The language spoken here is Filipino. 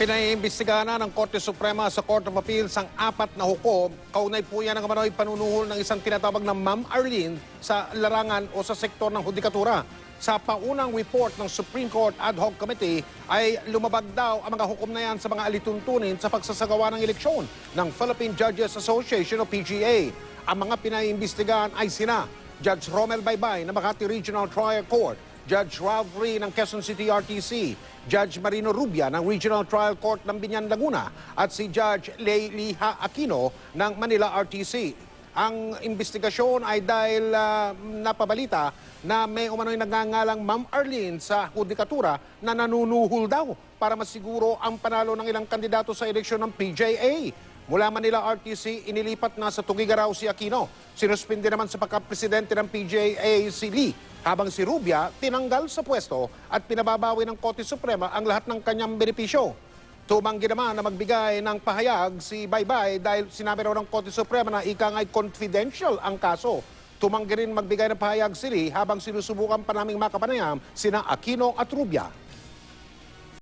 Pinaiimbestigahan na ng Korte Suprema sa Court of Appeals ang 4 na hukom. Kaunay po yan ang kamanoy panunuhol ng isang tinatawag na Ma'am Arlene sa larangan o sa sektor ng hudikatura. Sa paunang report ng Supreme Court Ad Hoc Committee ay lumabag daw ang mga hukom na yan sa mga alituntunin sa pagsasagawa ng eleksyon ng Philippine Judges Association o PGA. Ang mga pinaiimbestigahan ay sina Judge Romel Baybay ng Makati Regional Trial Court, Judge Ralph Ree ng Quezon City RTC, Judge Marino Rubia ng Regional Trial Court ng Binyan, Laguna at si Judge Leiliha Aquino ng Manila RTC. Ang investigasyon ay dahil napabalita na may umano'y nagngangalang Ma'am Arlene sa hudikatura na nanunuhol daw para masiguro ang panalo ng ilang kandidato sa eleksyon ng PJA. Mula Manila RTC, inilipat na sa Tugigaraw si Aquino. Sinuspindi naman sa pagkapresidente ng PJA si Lee, habang si Rubia tinanggal sa pwesto at pinababawi ng Korte Suprema ang lahat ng kanyang benepisyo. Tumanggi naman na magbigay ng pahayag si Baybay dahil sinabi raw ng Korte Suprema na ika nga'y confidential ang kaso. Tumanggi rin magbigay ng pahayag si Lee habang sinusubukan pa naming makapanayam sina Aquino at Rubia.